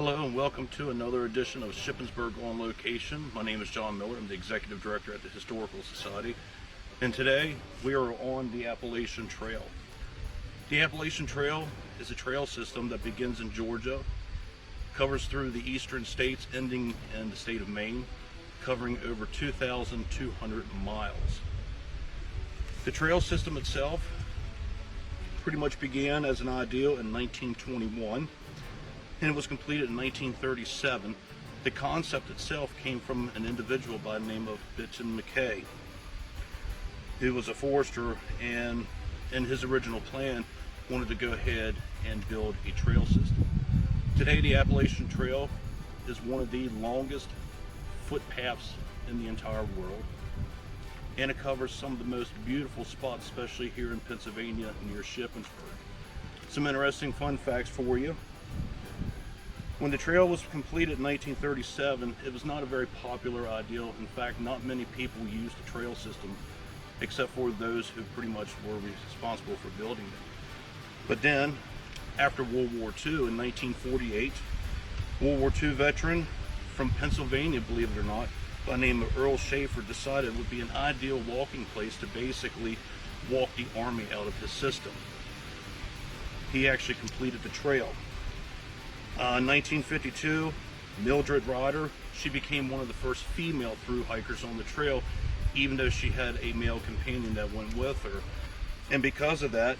Hello and welcome to another edition of Shippensburg on Location. My name is John Miller. I'm the Executive Director at the Historical Society. And today we are on the Appalachian Trail. The Appalachian Trail is a trail system that begins in Georgia, covers through the eastern states, ending in the state of Maine, covering over 2,200 miles. The trail system itself pretty much began as an ideal in 1921. And it was completed in 1937. The concept itself came from an individual by the name of Benton McKay, who was a forester, and in his original plan wanted to go ahead and build a trail system. Today the Appalachian Trail is one of the longest footpaths in the entire world, and it covers some of the most beautiful spots, especially here in Pennsylvania near Shippensburg. Some interesting fun facts for you. When the trail was completed in 1937, it was not a very popular ideal. In fact, not many people used the trail system, except for those who pretty much were responsible for building it. But then, after World War II in 1948, World War II veteran from Pennsylvania, believe it or not, by the name of Earl Schaefer, decided it would be an ideal walking place to basically walk the Army out of his system. He actually completed the trail. In 1952, Mildred Ryder, she became one of the first female through hikers on the trail, even though she had a male companion that went with her. And because of that,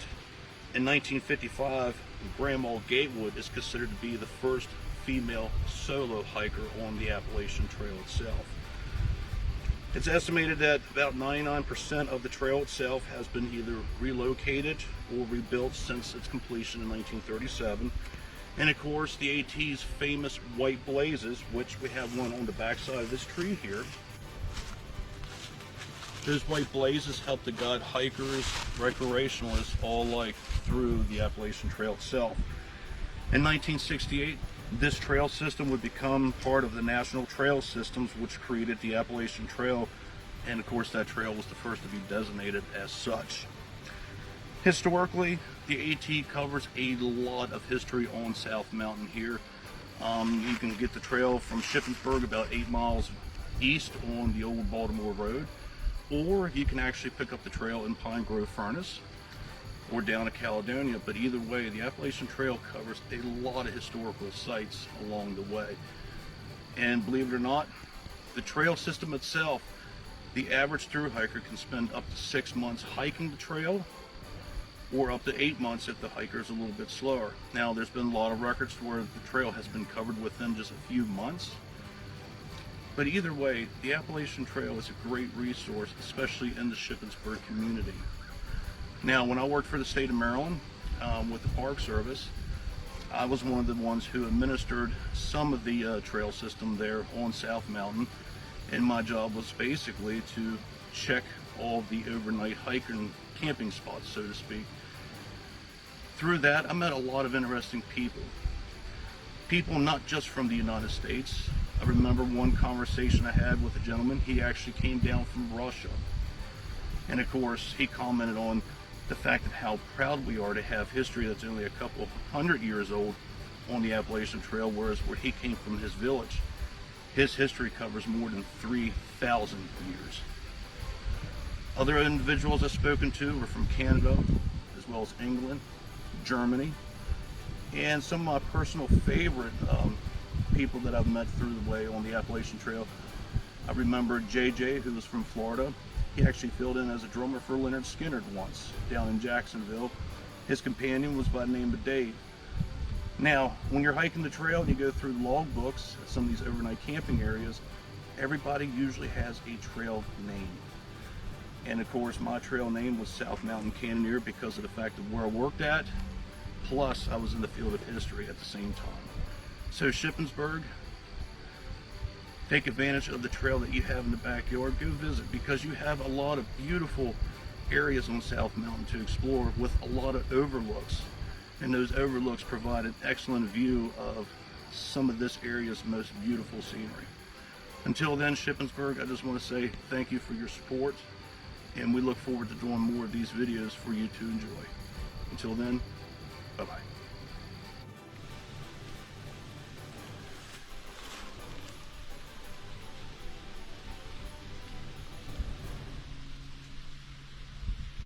in 1955, Grandma Gatewood is considered to be the first female solo hiker on the Appalachian Trail itself. It's estimated that about 99% of the trail itself has been either relocated or rebuilt since its completion in 1937. And of course, the AT's famous white blazes, which we have one on the backside of this tree here. Those white blazes help to guide hikers, recreationalists all alike through the Appalachian Trail itself. In 1968, this trail system would become part of the National Trail Systems, which created the Appalachian Trail. And of course, that trail was the first to be designated as such. Historically, the AT covers a lot of history on South Mountain here. You can get the trail from Shippensburg about 8 miles east on the old Baltimore Road, or you can actually pick up the trail in Pine Grove Furnace or down to Caledonia. But either way, the Appalachian Trail covers a lot of historical sites along the way. And believe it or not, the trail system itself, the average through hiker can spend up to 6 months hiking the trail, or up to 8 months if the hiker's a little bit slower. Now, there's been a lot of records where the trail has been covered within just a few months. But either way, the Appalachian Trail is a great resource, especially in the Shippensburg community. Now, when I worked for the state of Maryland with the Park Service, I was one of the ones who administered some of the trail system there on South Mountain. And my job was basically to check all of the overnight hiking camping spots, so to speak. Through that, I met a lot of interesting people. People not just from the United States. I remember one conversation I had with a gentleman. He actually came down from Russia. And of course, he commented on the fact of how proud we are to have history that's only a couple hundred years old on the Appalachian Trail, whereas where he came from, his village, his history covers more than 3,000 years. Other individuals I've spoken to were from Canada, as well as England, Germany, and some of my personal favorite people that I've met through the way on the Appalachian Trail. I remember JJ, who was from Florida. He actually filled in as a drummer for Leonard Skinner once down in Jacksonville. His companion was by the name of Dave. Now, when you're hiking the trail and you go through log books at some of these overnight camping areas, everybody usually has a trail name. And of course, my trail name was South Mountain Cannoneer because of the fact of where I worked at, plus I was in the field of history at the same time. So Shippensburg, take advantage of the trail that you have in the backyard. Go visit, because you have a lot of beautiful areas on South Mountain to explore with a lot of overlooks. And those overlooks provide an excellent view of some of this area's most beautiful scenery. Until then, Shippensburg, I just want to say thank you for your support. And we look forward to doing more of these videos for you to enjoy. Until then, bye-bye.